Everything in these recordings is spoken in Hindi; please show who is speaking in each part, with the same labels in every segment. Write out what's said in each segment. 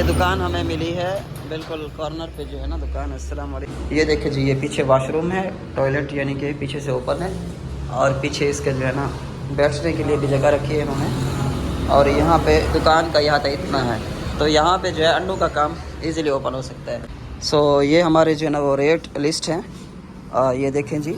Speaker 1: ये दुकान हमें मिली है बिल्कुल कॉर्नर पे जो है ना दुकान। अस्सलाम वालेकुम। ये देखिए जी, ये पीछे वॉशरूम है, टॉयलेट यानी कि पीछे से ओपन है, और पीछे इसके जो है ना बैठने के लिए भी जगह रखी है इन्होंने। और यहाँ पे दुकान का यहाँ तक इतना है, तो यहाँ पे जो है अंडों का काम इजीली ओपन हो सकता है। सो ये हमारे जो है ना वो रेट लिस्ट हैं, ये देखें जी।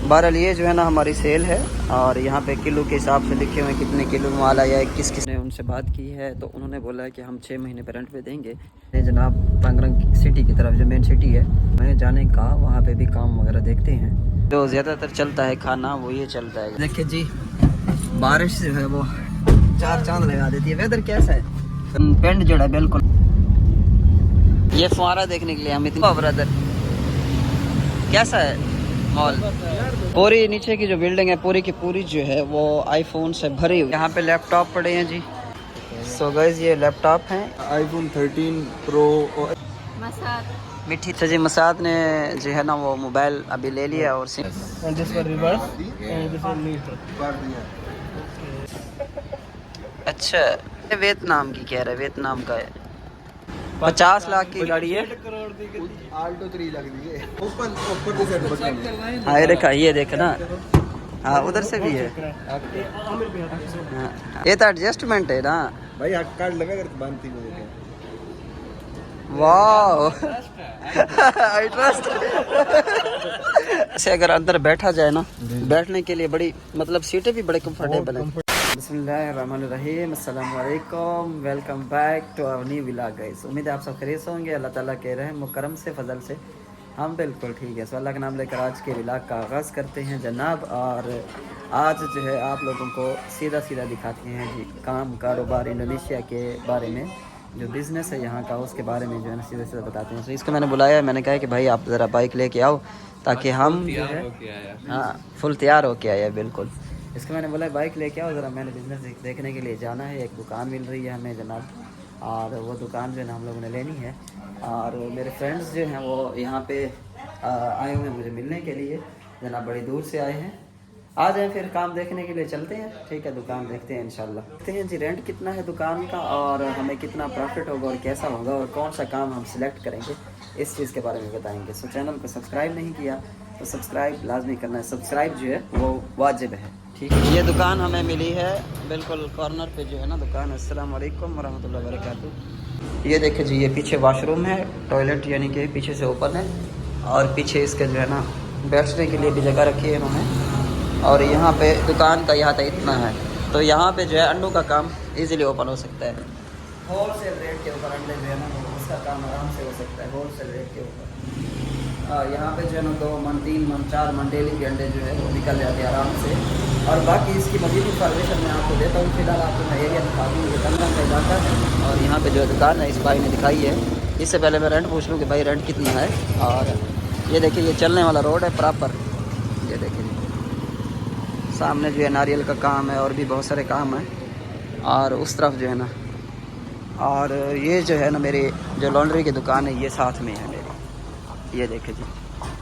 Speaker 1: बहरहाल ये जो है ना हमारी सेल है, और यहाँ पे किलो के हिसाब से लिखे हुए कितने किलो माल आया है, किस किस ने उनसे बात की है, तो उन्होंने बोला है कि हम 6 महीने पे रेंट पे देंगे। जनाब टांगरंग सिटी की तरफ जो मेन सिटी है मैं जाने का, वहाँ पे भी काम वगैरह देखते हैं। जो ज़्यादातर चलता है खाना वो ये चलता है। देखिए जी, बारिश जो है वो चार चांद लगा देती है। वेदर कैसा है? पेंट जो है बिल्कुल, ये फुहारा देखने के लिए हम इतना ब्रदर कैसा है मॉल। पूरी नीचे की जो बिल्डिंग है पूरी की पूरी जो है वो आईफोन से भरी हुई। यहाँ पे लैपटॉप पड़े हैं जी। सो गाइस ये लैपटॉप हैं
Speaker 2: आईफोन 13 प्रो और
Speaker 1: मिठी जी। मसाद ने जो है ना वो मोबाइल अभी ले लिया और अच्छा, वियतनाम की कह रहे, वियतनाम का है। 50 लाख की गाड़ी है।
Speaker 2: आल्टो 3 लग दी है। ओपन ऊपर से सेट बटन।
Speaker 1: हाँ ये देखा, ये देख ना, हाँ उधर से भी है। हाँ, ये तो एडजस्टमेंट है ना
Speaker 2: भाई, हक कार्ड लगा कर बांधती को देखे।
Speaker 1: वाह आई ट्रस्ट। ऐसे अगर अंदर बैठा जाए ना, बैठने के लिए बड़ी मतलब सीटें भी बड़े कंफर्टेबल हैं। बिस्मिल्लाहिर्रहमानिर्रहीम, अस्सलाम वालेकुम, welcome back to our new vlog guys. उम्मीद है आप सब खैरियत से होंगे। अल्लाह ताला के रहम व करम से, फजल से हम बिल्कुल ठीक है। सो अल्लाह का नाम लेकर आज के व्लॉग का आगाज़ करते हैं जनाब। और आज जो है आप लोगों को सीधा सीधा दिखाते हैं जी काम कारोबार इंडोनेशिया के बारे में, जो बिज़नेस है यहाँ का उसके बारे में जो है ना सीधे सीधे बताते हैं। तो इसको मैंने बुलाया, मैंने कहा कि भाई आप ज़रा बाइक लेके आओ ताकि हम जो है हाँ फुल तैयार होके आए बिल्कुल। इसको मैंने बोला बाइक लेके आओ ज़रा, मैंने बिज़नेस देखने के लिए जाना है। एक दुकान मिल रही है हमें जनाब, और वो दुकान जो है ना हम लोगों ने लेनी है। और मेरे फ्रेंड्स जो हैं वो यहाँ पे आए हुए हैं मुझे मिलने के लिए जनाब, बड़ी दूर से आए हैं। आ जाए फिर काम देखने के लिए चलते हैं, ठीक है। दुकान देखते हैं इंशाल्लाह। देखते हैं जी रेंट कितना है दुकान का, और हमें कितना प्रॉफिट होगा और कैसा होगा, और कौन सा काम हम सिलेक्ट करेंगे, इस चीज़ के बारे में बताएंगे। सो चैनल को सब्सक्राइब नहीं किया तो सब्सक्राइब लाजमी करना है, सब्सक्राइब जो है वो वाजिब है, ठीक है। ये दुकान हमें मिली है बिल्कुल कॉर्नर पे जो है ना दुकान। अस्सलाम वालेकुम वरहमतुल्लाहि वबरकातुहू। ये देखिए जी, ये पीछे वॉशरूम है, टॉयलेट यानी कि पीछे से ओपन है, और पीछे इसके जो है ना बैठने के लिए भी जगह रखी है इन्होंने। और यहाँ पे दुकान का यहाँ तक इतना है, तो यहाँ पे जो है अंडों का काम इजीली ओपन हो सकता है। होल सेल रेट के ऊपर अंडे जो है ना उसका काम आराम से हो सकता है, होल सेल रेट के ऊपर। यहाँ पे जो है ना 2 मन 3 मन 4 मन डेली के अंडे जो है वो निकल जाते हैं आराम से। और बाकी इसकी मज़ीद इंफॉर्मेशन मैं आपको देता हूँ। फिलहाल आपको मैं एरिया दिखा दूँ, ये टांगरंग का इलाका है। और यहाँ पे जो दुकान है इस भाई ने दिखाई है। इससे पहले मैं रेंट पूछ लूँ कि भाई रेंट कितना है। और ये देखिए, ये चलने वाला रोड है प्रॉपर, ये देखिए सामने जो है नारियल का काम है और भी बहुत सारे काम हैं। और उस तरफ जो है ना, और ये जो है ना मेरी जो लॉन्ड्री की दुकान है ये साथ में है मेरी। ये देखे जी,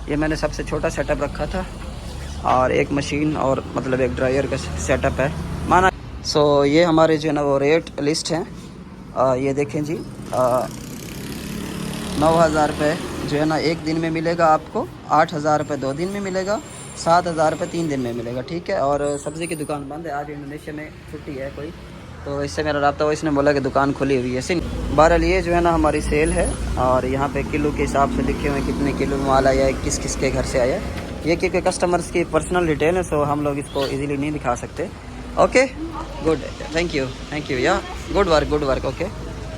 Speaker 1: ये मैंने सबसे छोटा सेटअप रखा था, और एक मशीन और मतलब एक ड्रायर का सेटअप है माना। सो ये हमारे जो है ना वो रेट लिस्ट हैं। ये देखें जी, 9,000 रुपये जो है ना एक दिन में मिलेगा आपको, 8,000 रुपये 2 दिन में मिलेगा, 7,000 रुपये 3 दिन में मिलेगा, ठीक है। और सब्ज़ी की दुकान बंद है, आज इंडोनेशिया में छुट्टी है कोई, तो इससे मेरा रब्ता हुआ, इसने बोला कि दुकान खुली हुई है सिन। बहरहाल ये जो है ना हमारी सेल है, और यहाँ पे किलो के हिसाब से लिखे हुए कितने किलो माल आया है, किस किस के घर से आया है। ये क्योंकि कस्टमर्स की पर्सनल डिटेल है, सो हम लोग इसको इजीली नहीं दिखा सकते। ओके गुड, थैंक यू या गुड वर्क ओके।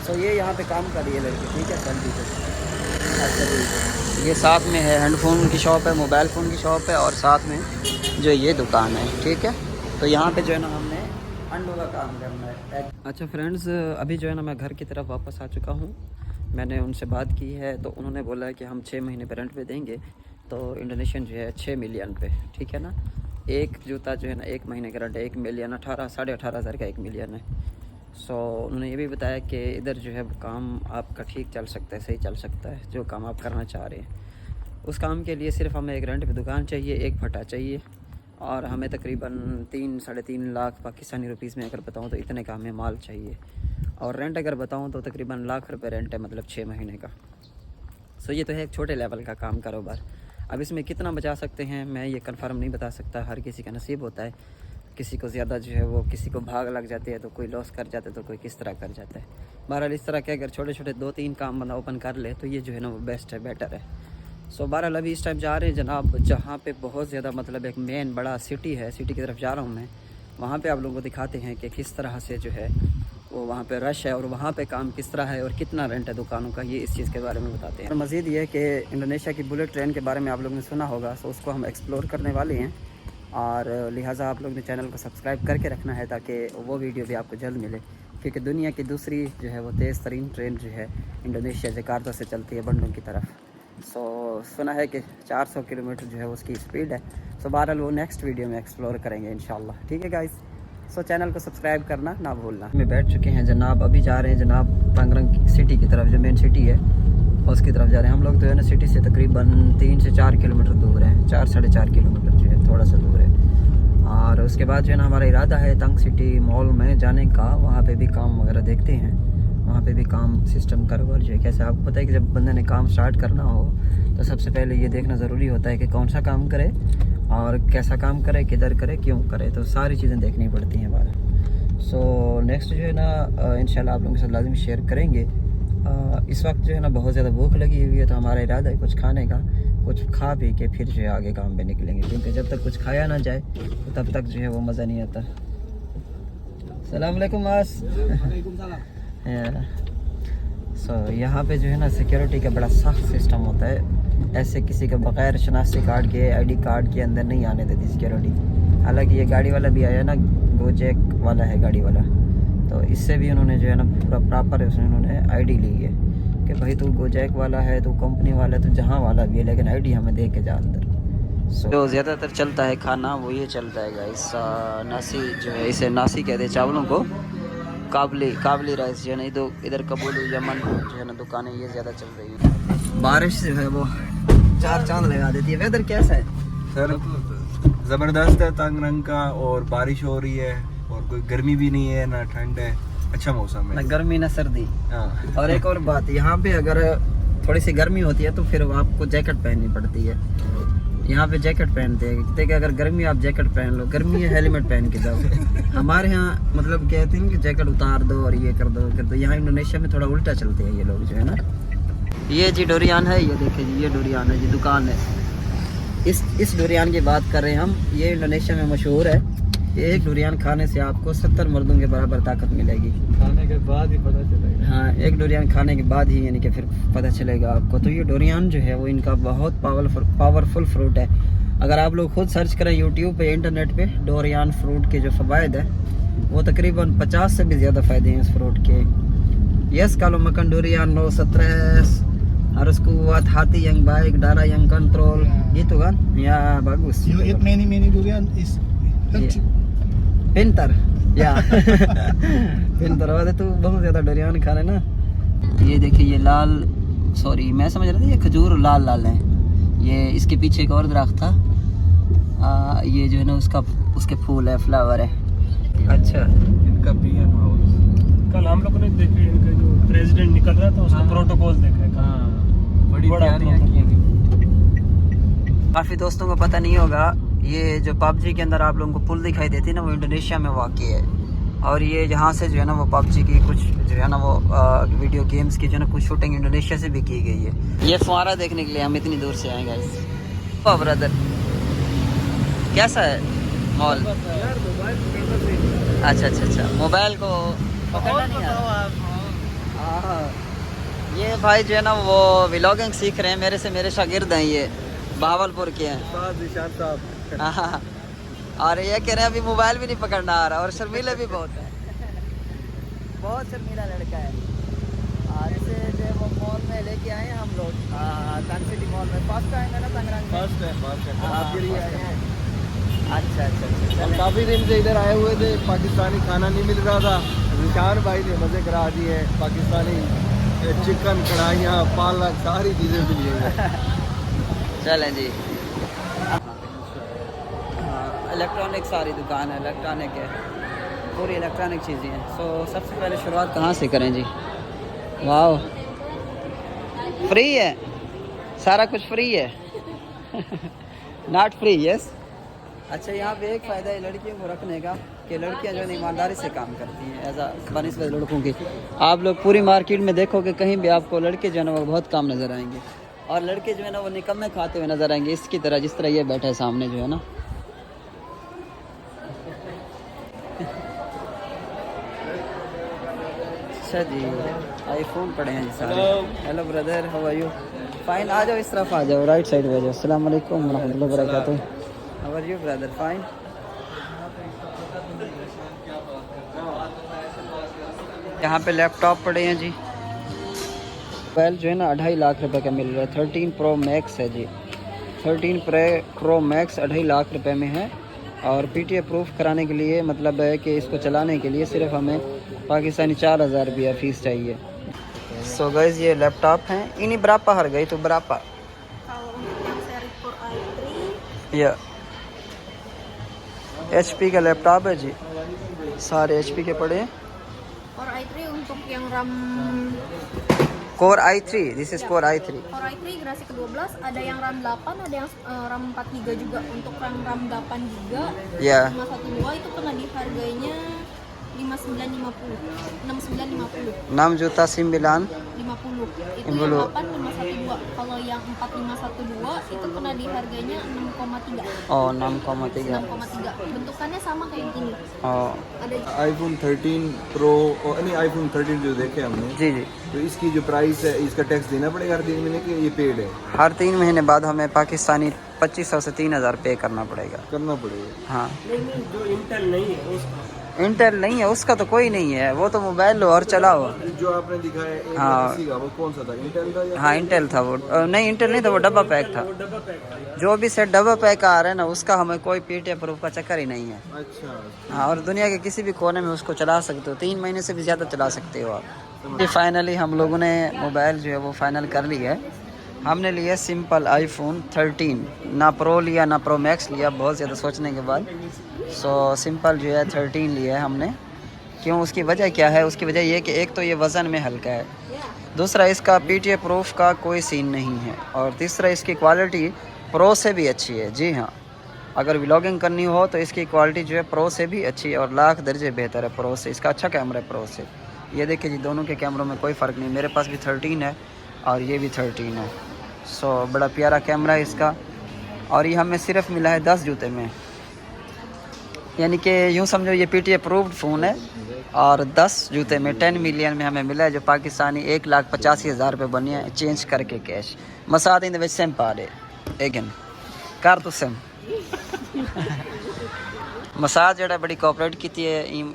Speaker 1: सो ये यहाँ पे काम कर रही है लड़की, ठीक है सर। अच्छा जी, ये साथ में है हैंडफोन की शॉप है, मोबाइल फ़ोन की शॉप है, और साथ में जो ये दुकान है, ठीक है। तो यहाँ पे जो है ना हमने अंडों का काम करना है। अच्छा फ्रेंड्स, अभी जो है ना मैं घर की तरफ वापस आ चुका हूँ। मैंने उनसे बात की है, तो उन्होंने बोला है कि हम 6 महीने पे रेंट पे देंगे, तो इंडोनेशियन जो है 6 मिलियन पे, ठीक है ना। एक जूता जो है ना 1 महीने का रेंट है, 1 मिलियन 18,500 का 1 मिलियन है। सो उन्होंने ये भी बताया कि इधर जो है काम आपका ठीक चल सकता है, सही चल सकता है, जो काम आप करना चाह रहे हैं। उस काम के लिए सिर्फ हमें एक रेंट पे दुकान चाहिए, एक फटा चाहिए, और हमें तकरीबन 3-3.5 लाख पाकिस्तानी रुपीस में अगर बताऊँ तो इतने का हमें माल चाहिए। और रेंट अगर बताऊँ तो तकरीबन लाख रुपए रेंट है, मतलब 6 महीने का। सो ये तो है एक छोटे लेवल का काम कारोबार। अब इसमें कितना बचा सकते हैं मैं ये कंफर्म नहीं बता सकता, हर किसी का नसीब होता है। किसी को ज़्यादा जो है वो किसी को भाग लग जाती है, तो कोई लॉस कर जाता है, तो कोई किस तरह कर जाता है। बहरहाल इस तरह के अगर छोटे छोटे 2-3 काम बंदा ओपन कर ले तो ये जो है ना वो बेस्ट है, बेटर है। सो बहरहाल अभी इस टाइम जा रहे हैं जनाब जहाँ पे बहुत ज़्यादा मतलब एक मेन बड़ा सिटी है, सिटी की तरफ जा रहा हूँ मैं। वहाँ पे आप लोगों को दिखाते हैं कि किस तरह से जो है वो वहाँ पे रश है और वहाँ पे काम किस तरह है और कितना रेंट है दुकानों का, ये इस चीज़ के बारे में बताते हैं। और मज़ीद ये कि इंडोनेशिया की बुलेट ट्रेन के बारे में आप लोगों ने सुना होगा, सो उसको हम एक्सप्लोर करने वाले हैं। और लिहाजा आप लोग ने चैनल को सब्सक्राइब करके रखना है ताकि वो वीडियो भी आपको जल्द मिले, क्योंकि दुनिया की दूसरी जो है वो तेज़ तरीन ट्रेन जो है इंडोनेशिया जकार्ता से चलती है बंडों की तरफ। सो सुना है कि 400 किलोमीटर जो है उसकी स्पीड है। सो बहरहाल वो नेक्स्ट वीडियो में एक्सप्लोर करेंगे इंशाल्लाह। ठीक है गाइस, सो चैनल को सब्सक्राइब करना ना भूलना। में बैठ चुके हैं जनाब, अभी जा रहे हैं जनाब तंगरंग सिटी की तरफ, जो मेन सिटी है उसकी तरफ जा रहे हैं हम लोग। तो है ना सिटी से तकरीबन 3 से 4 किलोमीटर दूर है, 4-4.5 किलोमीटर जो है, थोड़ा सा दूर है। और उसके बाद जो है ना हमारा इरादा है तंग सिटी मॉल में जाने का, वहाँ पे भी काम वगैरह देखते हैं, वहाँ पे भी काम सिस्टम कारोबार जो है कैसे। आपको पता है कि जब बंदे ने काम स्टार्ट करना हो तो सबसे पहले ये देखना ज़रूरी होता है कि कौन सा काम करे और कैसा काम करे, किधर करे, क्यों करे, तो सारी चीज़ें देखनी पड़ती हैं हमारा। सो नेक्स्ट जो है ना इंशाल्लाह आप लोगों के साथ लाजिम शेयर करेंगे। इस वक्त जो है ना बहुत ज़्यादा भूख लगी हुई है, तो हमारा इरादा है कुछ खाने का, कुछ खा पी के फिर जो है आगे काम पे निकलेंगे, क्योंकि जब तक कुछ खाया ना जाए तो तब तक जो है वो मज़ा नहीं आता। सलाम अलैकुम मास। सो यहाँ पे जो है ना सिक्योरिटी का बड़ा सख्त सिस्टम होता है, ऐसे किसी के बगैर शनाख्ती कार्ड के, आईडी कार्ड के अंदर नहीं आने देती सिक्योरिटी। हालांकि ये गाड़ी वाला भी आया ना, गोजैक वाला है गाड़ी वाला, तो इससे भी उन्होंने जो है ना पूरा प्रॉपर उन्होंने आईडी ली है कि भाई तू गोजैक वाला है, तू कंपनी वाला है, तू जहाँ वाला भी है, लेकिन आईडी हमें दे के जा अंदर। जो ज़्यादातर चलता है खाना वो ये चलता है गाइस, नासी जो है, इसे नासी कहते हैं चावलों को, काबली राइस जो है ना, इधर कबूली यमन जो है ना दुकानें ये ज़्यादा चल रही है। बारिश जो है वो 4 चांद लगा देती है। वेदर कैसा है
Speaker 2: सर? ज़बरदस्त है तंग रंग का, और बारिश हो रही है, और कोई गर्मी भी नहीं है ना ठंड है, अच्छा मौसम है,
Speaker 1: ना गर्मी ना सर्दी।
Speaker 2: हाँ।
Speaker 1: और एक और बात, यहाँ पे अगर थोड़ी सी गर्मी होती है तो फिर आपको जैकेट पहननी पड़ती है। यहाँ पे जैकेट पहनते हैं, देखिए अगर गर्मी आप जैकेट पहन लो, गर्मी है हेलमेट पहन के जाओ। हमारे यहाँ मतलब कहते हैं कि जैकेट उतार दो और ये कर दो। यहाँ इंडोनेशिया में थोड़ा उल्टा चलते हैं ये लोग जो है ना। ये जी डोरियान है, ये देखिए जी, ये डोरियान है जी, दुकान है। इस डोरियान की बात कर रहे हैं हम, ये इंडोनेशिया में मशहूर है। एक डोरियान खाने से आपको 70 मर्दों के बराबर ताकत मिलेगी।
Speaker 2: खाने के बाद ही पता चलेगा।
Speaker 1: हाँ, एक डोरियान खाने के बाद ही यानी कि फिर पता चलेगा आपको। तो ये डोरियान जो है वो इनका बहुत पावरफुल फ्रूट है। अगर आप लोग खुद सर्च करें यूट्यूब पे, इंटरनेट पे, डोरियान फ्रूट के जो फ़वाइद है वो तकरीबन 50 से भी ज़्यादा फ़ायदे हैं इस फ्रूट के। यस कालो मकन durian no stress harus kuat hati yang baik, darah yang kontrol, gitu kan? Ya bagus.
Speaker 2: You eat many durian is
Speaker 1: Pinter या पिंटर वाले तो बहुत ज़्यादा डोरियान खा रहे ना। ये देखिए ये लाल, सॉरी मैं समझ रहा था ये खजूर लाल लाल है। ये इसके पीछे एक और दरख्त था, ये जो है ना उसके फूल है, फ्लावर है। अच्छा,
Speaker 2: इनका पीएम हाउस कल हम लोगों ने देखे, इनका जो प्रेसिडेंट निकल रहा था उसका प्रोटोकॉल देखा है। बड़ी तैयारियां की हैं।
Speaker 1: काफ़ी दोस्तों को पता नहीं होगा, ये जो पबजी के अंदर आप लोगों को पुल दिखाई देती है ना, वो इंडोनेशिया में वाक़ है। और ये यहाँ से जो है ना वो पबजी की कुछ जो है ना वो वीडियो गेम्स की जो है ना कुछ शूटिंग इंडोनेशिया से भी की गई है। ये फुहारा देखने के लिए हम इतनी दूर से आए गाइस। ओ ब्रदर, कैसा है मॉल? अच्छा, मोबाइल को पकड़ना नहीं आता। ये भाई जो है ना वो व्लॉगिंग सीख रहे हैं मेरे से, मेरे शागिर्द हैं, ये भावलपुर के हैं। हाँ, और ये कह रहे हैं अभी मोबाइल भी नहीं पकड़ना आ रहा, और शर्मीले भी बहुत है, बहुत शर्मीला लड़का है। और इसे जो है वो मॉल में लेके आए हैं हम लोग, तंग सिटी मॉल में। फर्स्ट टाइम है ना तंगरंग में? फर्स्ट है। अच्छा,
Speaker 2: हम काफ़ी दिन से इधर आए हुए थे, पाकिस्तानी खाना नहीं मिल रहा था। रिशान भाई ने मज़े करा दिए, पाकिस्तानी चिकन, कढ़ाइयाँ, पालक, सारी चीज़ें मिल गई।
Speaker 1: चलें जी, इलेक्ट्रॉनिक सारी दुकान है, इलेक्ट्रॉनिक है, पूरी इलेक्ट्रॉनिक चीज़ें हैं। सो सबसे पहले शुरुआत कहाँ से करें जी? वाह, फ्री है, सारा कुछ फ्री है। Not free, yes. अच्छा, यहाँ पे एक फ़ायदा है लड़कियों को रखने का कि लड़कियाँ जो है ईमानदारी से काम करती हैं, एज आ बनिस्बत लड़कों की। आप लोग पूरी मार्केट में देखोगे कहीं भी आपको लड़के जो है ना वो बहुत काम नज़र आएंगे, और लड़के जो है ना वो निकम्मे खाते हुए नज़र आएंगे, इसकी तरह जिस तरह ये बैठा है सामने जो है ना। अच्छा जी, आईफोन पड़े हैं जी सारे। Hello brother, how are you? Fine. आ जाओ, इस तरफ आ जाओ, राइट साइड में आ जाओ। अस्सलाम वालेकुम रहमतुल्लाहि व बरकातुहू। How are you brother? Fine. यहाँ पे लैपटॉप पड़े हैं जी। मोबाइल जो है ना 2.5 लाख रुपए का मिल रहा है। 13 प्रो मैक्स है जी, 13 प्रो मैक्स 2.5 लाख रुपए में है। और PTA प्रूफ कराने के लिए मतलब है कि इसको चलाने के लिए सिर्फ हमें पाकिस्तानी 4,000 रुपया फ़ीस चाहिए। सो गाइस, ये लैपटॉप हैं। ini berapa harga itu berapa?
Speaker 3: Kalau untuk yang seri Core i3
Speaker 1: या HP का लैपटॉप है जी, सारे HP के पड़े हैं।
Speaker 3: Core i3 untuk yang RAM
Speaker 1: Core i3, this is Core i3.
Speaker 3: Core i3 generasi ke-12 ada yang RAM 8, ada yang RAM 4 GB juga. Untuk RAM 8 GB
Speaker 1: Ya,
Speaker 3: 512 itu pernah di harganya 6950.
Speaker 1: 6 juta 9.
Speaker 3: 50. Itu
Speaker 1: 50.
Speaker 3: yang 8 512. Kalau yang 4512 itu pernah di harganya 6,3.
Speaker 1: Oh, 6,3.
Speaker 3: 6,3. Bentukannya sama kayak gini.
Speaker 1: Oh,
Speaker 3: Ada
Speaker 2: iPhone 13 Pro और नहीं iPhone 13 जो देखे हमने,
Speaker 1: जी जी।
Speaker 2: तो इसकी जो प्राइस है, इसका टैक्स देना पड़ेगा हर 3 महीने के? ये पेड है?
Speaker 1: हर 3 महीने बाद हमें पाकिस्तानी 2500 से 3,000 पे करना पड़ेगा।
Speaker 2: करना पड़ेगा।
Speaker 1: हाँ,
Speaker 4: जो इंटेल नहीं है उसका
Speaker 1: इंटेल नहीं है उसका तो कोई नहीं है, वो तो मोबाइल लो और चलाओ।
Speaker 2: जो आपने दिखाया एक
Speaker 1: हाँ।
Speaker 2: 80 का, वो कौन सा था? इंटेल था या?
Speaker 1: हाँ, इंटेल था वो। नहीं, इंटेल नहीं था, वो डब्बा पैक था।
Speaker 4: डब्बा पैक था।
Speaker 1: जो भी सेट डब्बा पैक आ रहा है ना, उसका हमें कोई PTA प्रूफ का चक्कर ही नहीं है।
Speaker 2: अच्छा,
Speaker 1: हाँ, और दुनिया के किसी भी कोने में उसको चला सकते हो, 3 महीने से भी ज़्यादा चला सकते हो आप। ये फाइनली हम लोगों ने मोबाइल जो है वो फाइनल कर लिया है। हमने लिया सिंपल iPhone 13, ना प्रो लिया ना प्रो मैक्स लिया, बहुत ज़्यादा सोचने के बाद। सो सिंपल जो है 13 लिया है हमने। क्यों, उसकी वजह क्या है? उसकी वजह ये कि एक तो ये वज़न में हल्का है, दूसरा इसका PTA प्रूफ का कोई सीन नहीं है, और तीसरा इसकी क्वालिटी प्रो से भी अच्छी है। जी हाँ, अगर व्लॉगिंग करनी हो तो इसकी क्वालिटी जो है प्रो से भी अच्छी है और लाख दर्जे बेहतर है प्रो से। इसका अच्छा कैमरा है प्रो से। ये देखिए जी, दोनों के कैमरों में कोई फ़र्क नहीं। मेरे पास भी 13 है और ये भी 13 है। सो बड़ा प्यारा कैमरा है इसका। और ये हमें सिर्फ मिला है 10 जूते में, यानी कि यूँ समझो ये PTA अप्रूव्ड फ़ोन है, और 10 जूते में 10 मिलियन में हमें मिला है, जो पाकिस्तानी 1,85,000 रुपये बनी है चेंज करके कैश। मसाद इन सेम पारे एगन कर तो सेम मसाद जो है बड़ी कोऑपरेट की थी।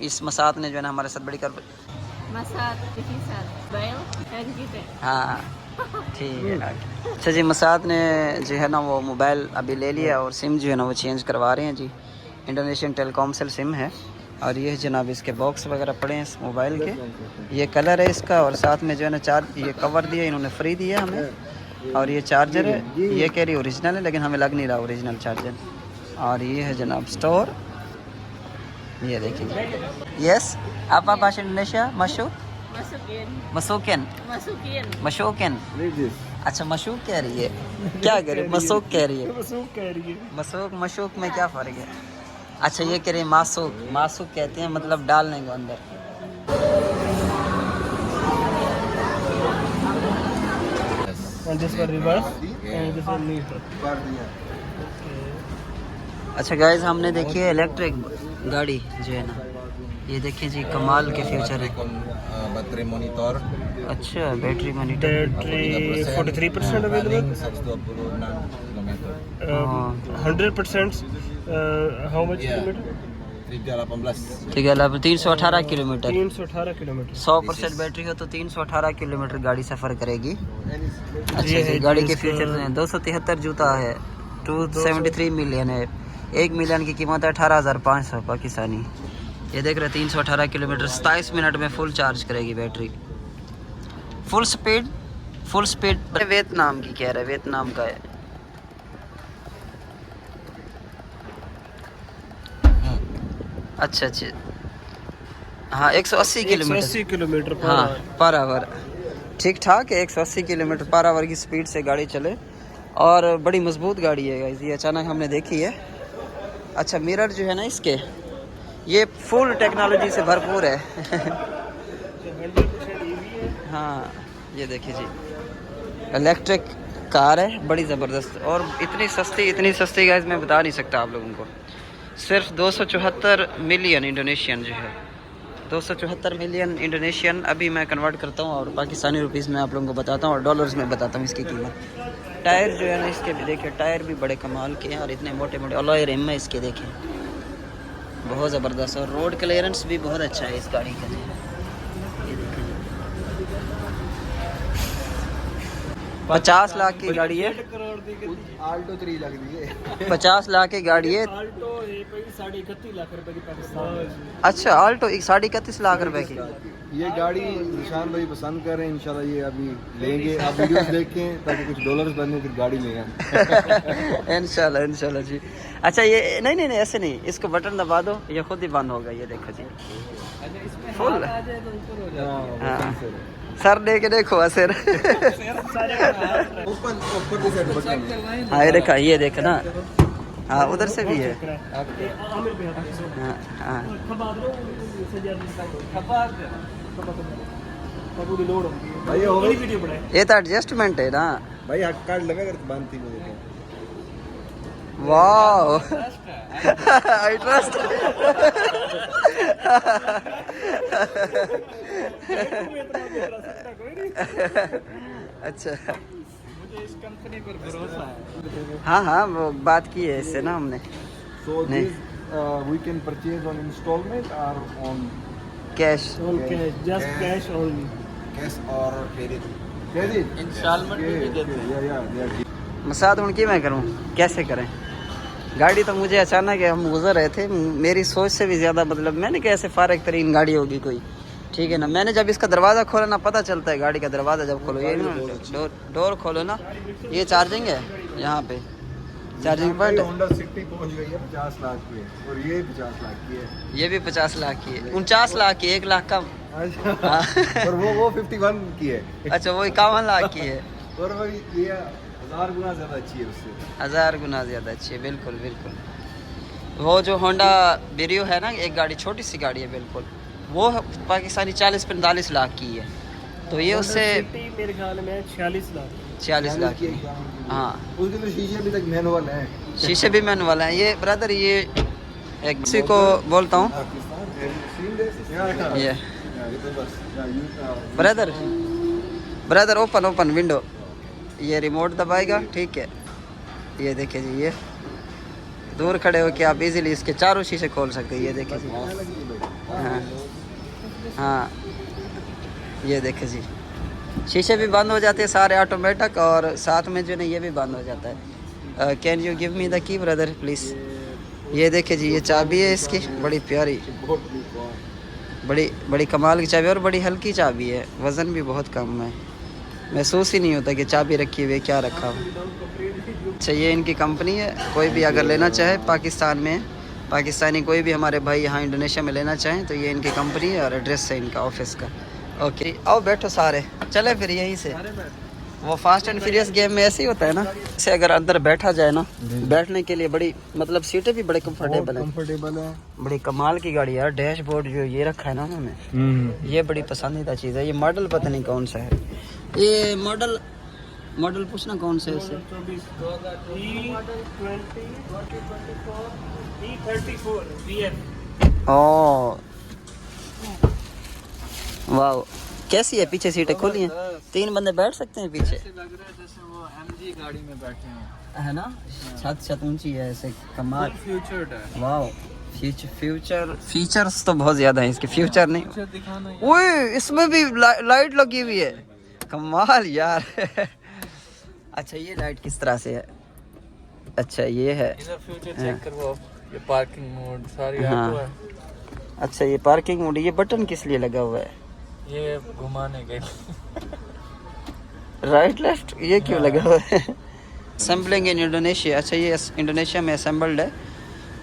Speaker 1: इस मसाद ने जो है ना हमारे साथ बड़ी कर
Speaker 3: Masa Kisar Bail kayak gitu.
Speaker 1: हाँ ठीक है। अच्छा जी, मसाद ने जो है ना वो मोबाइल अभी ले लिया और सिम जो है ना वो चेंज करवा रहे हैं जी। इंडोनेशियन टेलीकॉम से सिम है, और ये जनाब इसके बॉक्स वगैरह पड़े हैं इस मोबाइल के। ये कलर है इसका, और साथ में जो है ना ये कवर दिया इन्होंने, फ्री दिया हमें। और ये चार्जर है, ये कह रही ओरिजिनल है लेकिन हमें लग नहीं रहा ओरिजिनल चार्जर। और ये है जनाब स्टोर, ये देखिए। Yes, apa bahasa Indonesia? Masuk?
Speaker 3: Masukin.
Speaker 1: मसूकन? मशूकन?
Speaker 2: Read this.
Speaker 1: अच्छा, मशूक कह रही है, क्या कह रही है? मसूक कह रही है।
Speaker 4: मसूक कह रही है।
Speaker 1: मसूक मशूक में क्या फ़र्क है? अच्छा, ये कह रही है मासूक। मासूक कहते हैं मतलब डालने को अंदर।
Speaker 4: And this one reverse and this one neutral.
Speaker 2: कर दिया।
Speaker 1: अच्छा गाइस, हमने देखी है इलेक्ट्रिक गाड़ी जो है ना, ये देखिए जी, कमाल के फीचर है।
Speaker 5: baterai monitor
Speaker 1: अच्छा, battery monitor.
Speaker 4: Battery 43% available.
Speaker 5: 126 kilometer.
Speaker 4: 100%. How much kilometer?
Speaker 5: 318
Speaker 1: ठीक है, 318 किलोमीटर।
Speaker 4: 318 किलोमीटर।
Speaker 1: 100% बैटरी हो तो 318 किलोमीटर गाड़ी सफ़र करेगी। अच्छा
Speaker 4: ये
Speaker 1: जी,
Speaker 4: है
Speaker 1: गाड़ी
Speaker 4: जो
Speaker 1: के
Speaker 4: इसका-
Speaker 1: फीचर्स हैं। 273 जूता है, 273 मिलियन है, 1 मिलियन की कीमत है 18,500 पाकिस्तानी। ये देख रहे 318 किलोमीटर 27 मिनट में फुल चार्ज करेगी बैटरी। फुल स्पीड वियतनाम की कह रहा है, वियतनाम का है। अच्छा अच्छा, हाँ 180 किलोमीटर
Speaker 4: 180 किलोमीटर पर
Speaker 1: हाँ
Speaker 4: आवर।
Speaker 1: पर आवर, ठीक ठाक है। 180 किलोमीटर पर आवर की स्पीड से गाड़ी चले और बड़ी मजबूत गाड़ी है गाइस, ये अचानक हमने देखी है। अच्छा मिरर जो है ना इसके, ये फुल टेक्नोलॉजी से भरपूर है।
Speaker 4: 100% ईवी है।
Speaker 1: हाँ ये देखिए जी, इलेक्ट्रिक कार है, बड़ी ज़बरदस्त और इतनी सस्ती गाइस मैं बता नहीं सकता आप लोगों को। सिर्फ 274 मिलियन इंडोनेशियन जो है, 274 मिलियन इंडोनेशियन अभी मैं कन्वर्ट करता हूँ और पाकिस्तानी रुपीस में आप लोगों को बताता हूँ और डॉलर्स में बताता हूँ इसकी कीमत। टायर जो है ना इसके भी देखिए, टायर भी बड़े कमाल के हैं और इतने मोटे मोटे अलॉय रिम है इसके, देखें बहुत ज़बरदस्त। और रोड क्लियरेंस भी बहुत अच्छा है इस गाड़ी का। ये देखें 50 लाख की गाड़ी है,
Speaker 4: 1 करोड़ दी गई।
Speaker 2: आल्टो 3 लग रही है।
Speaker 1: 50 लाख की गाड़ी है।
Speaker 4: आल्टो 31.5 लाख रुपए की पाकिस्तान।
Speaker 1: अच्छा आल्टो 31.5 लाख रुपए की।
Speaker 2: ये गाड़ी निशान भाई पसंद कर रहे हैं, इंशाल्लाह ये अभी लेंगे। आप वीडियोस देखें ताकि कुछ डॉलर्स बने, फिर गाड़ी लेंगे।
Speaker 1: इंशाल्लाह जी। अच्छा ये नहीं ऐसे नहीं, इसको बटन दबा दो ये खुद ही बंद होगा, ये देखो जी फुल। हाँ सर दे के देखो सर।
Speaker 2: ओपन ऊपर से बटन।
Speaker 1: हाँ ये देखो ना, हाँ उधर से भी है। हाँ हाँ
Speaker 2: भाई ये हो गई
Speaker 1: ये तो एडजस्टमेंट है ना
Speaker 2: भाई, हक कार्ड लगा कर बांधती मुझे।
Speaker 1: वाओ। I trust. अच्छा
Speaker 4: मुझे इस कंपनी पर भरोसा है।
Speaker 1: हाँ वो बात की है इससे ना हमने।
Speaker 2: So
Speaker 1: नहीं।
Speaker 2: this we can purchase on installment or on
Speaker 1: cash
Speaker 4: on cash, just cash only.
Speaker 5: Cash or credit?
Speaker 2: credit?
Speaker 4: Installment भी देते हैं।
Speaker 2: Yeah.
Speaker 1: मसाद उनकी मैं करूँ, कैसे करें? गाड़ी तो मुझे अचानक हम गुजर रहे थे, मेरी सोच से भी ज़्यादा, मतलब मैंने कैसे फारग तरीन गाड़ी होगी कोई, ठीक है ना। मैंने जब इसका दरवाज़ा खोला ना, पता चलता है गाड़ी का दरवाज़ा जब खोलो, ये डोर खोलो ना, ये चार्जिंग है यहाँ पे, चार्जिंग पॉइंट है।
Speaker 2: होंडा सिटी पहुंच गई है 50 लाख की, और ये 50 लाख की है।
Speaker 1: ये भी 50 लाख की है, 49 लाख की, 1 लाख कम।
Speaker 2: अच्छा। और वो 51 की है।
Speaker 1: अच्छा वो 51 लाख की है।
Speaker 2: और भाई ये 1000 गुना ज़्यादा अच्छी है उससे।
Speaker 1: 1000 गुना ज़्यादा अच्छी है, बिल्कुल बिल्कुल। वो जो होंडा ब्रियो है ना, एक गाड़ी छोटी सी गाड़ी है बिल्कुल, वो पाकिस्तानी 40-45 लाख की है, तो ये उससे
Speaker 4: सिटी मेरे ख्याल में 46 लाख।
Speaker 1: 46 लाख की। हाँ
Speaker 2: उसके तो शीशे अभी तक मैनुअल है।
Speaker 1: शीशे भी मैनुअल हैं। ये ब्रदर ये एक किसी को बोलता हूँ, ये ब्रदर ओपन विंडो, ये रिमोट दबाएगा, ठीक है। ये देखिए जी, ये दूर खड़े हो के आप इजीली इसके चारों शीशे खोल सकते हैं, ये देखिए जी। हाँ हाँ ये देखिए जी, शीशे भी बंद हो जाते हैं सारे ऑटोमेटिक, और साथ में जो नहीं ये भी बंद हो जाता है। Can you give me the key brother please. ये देखिए जी, ये चाबी है इसकी, बड़ी प्यारी, बड़ी कमाल की चाबी, और बड़ी हल्की चाबी है, वज़न भी बहुत कम है, महसूस ही नहीं होता कि चाबी रखी हुई है, क्या रखा हुआ। अच्छा ये इनकी कंपनी है, कोई भी अगर लेना चाहे पाकिस्तान में, पाकिस्तानी कोई भी हमारे भाई यहाँ इंडोनेशिया में लेना चाहें तो ये इनकी कंपनी है, और एड्रेस है इनका ऑफिस का। ओके आओ बैठो सारे, चले फिर यहीं से। वो फास्ट एंड फ्यूरियस गेम में ऐसे ही होता है ना, से अगर अंदर बैठा जाए ना, बैठने के लिए बड़ी, मतलब सीटें भी बड़े कंफर्टेबल है, बड़ी कमाल की गाड़ी है। डैशबोर्ड जो ये रखा है ना उन्होंने, ये बड़ी पसंदीदा चीज़ है। ये मॉडल पता नहीं कौन सा है, ये मॉडल पूछना कौन सा है इससे। ओह वाह, कैसी है? पीछे सीटें खोली हैं, 3 बंदे बैठ सकते हैं पीछे।
Speaker 4: लग रहा है जैसे वो MG गाड़ी में बैठे हैं,
Speaker 1: है ना, छत ऊंची है ऐसे, कमाल।
Speaker 4: फ्यूचर्ड है।
Speaker 1: वाह फीचर्स तो बहुत ज़्यादा हैं इसके, फ्यूचर नहीं।
Speaker 4: फ्यूचर दिखाना है।
Speaker 1: ओए इसमें भी लाइट लगी हुई है, कमाल यार। अच्छा ये लाइट किस तरह से है? अच्छा ये है,
Speaker 4: इधर फ्यूचर चेक करो आप, ये पार्किंग मोड सारी
Speaker 1: हाँ।
Speaker 4: ऑटो है।
Speaker 1: अच्छा ये पार्किंग मोड, ये बटन किस लिए लगा हुआ है?
Speaker 4: ये घुमाने के
Speaker 1: राइट लेफ्ट, ये क्यों लगा हुआ है? असेंबलिंग इन इंडोनेशिया, अच्छा ये इंडोनेशिया में असेंबल्ड है,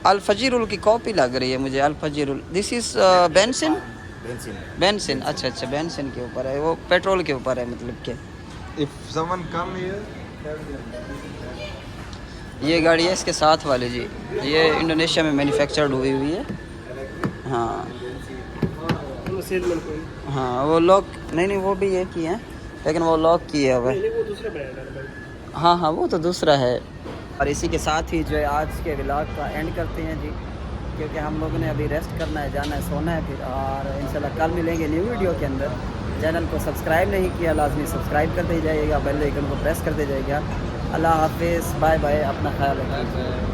Speaker 1: अल फजीरुल की कॉपी लग रही है मुझे, अल फजीरुल। This is benzene.
Speaker 5: Benzene.
Speaker 1: Benzene, अच्छा अच्छा, बेंसिन के ऊपर है वो, पेट्रोल के ऊपर है मतलब के।
Speaker 2: If someone come here,
Speaker 1: ये गाड़ी है इसके साथ वाली जी, ये इंडोनेशिया में मैन्युफैक्चर्ड हुई हुई है। हाँ
Speaker 4: सेलमैन कोई
Speaker 1: हाँ, वो लॉक नहीं नहीं, वो भी एक ही है लेकिन वो लॉक किया हुआ है।
Speaker 4: नहीं, वो दूसरा ब्रांड है भाई।
Speaker 1: हाँ हाँ, वो तो दूसरा है। और इसी के साथ ही जो है आज के व्लॉग का एंड करते हैं जी, क्योंकि हम लोगों ने अभी रेस्ट करना है, जाना है, सोना है फिर। और इंशाल्लाह कल मिलेंगे न्यू वीडियो के अंदर। चैनल को सब्सक्राइब नहीं किया, लाजमी सब्सक्राइब करते जाइएगा, बेल आइकन को प्रेस करते जाइएगा। अल्लाह हाफिज़, बाय बाय, अपना ख्याल रखिए।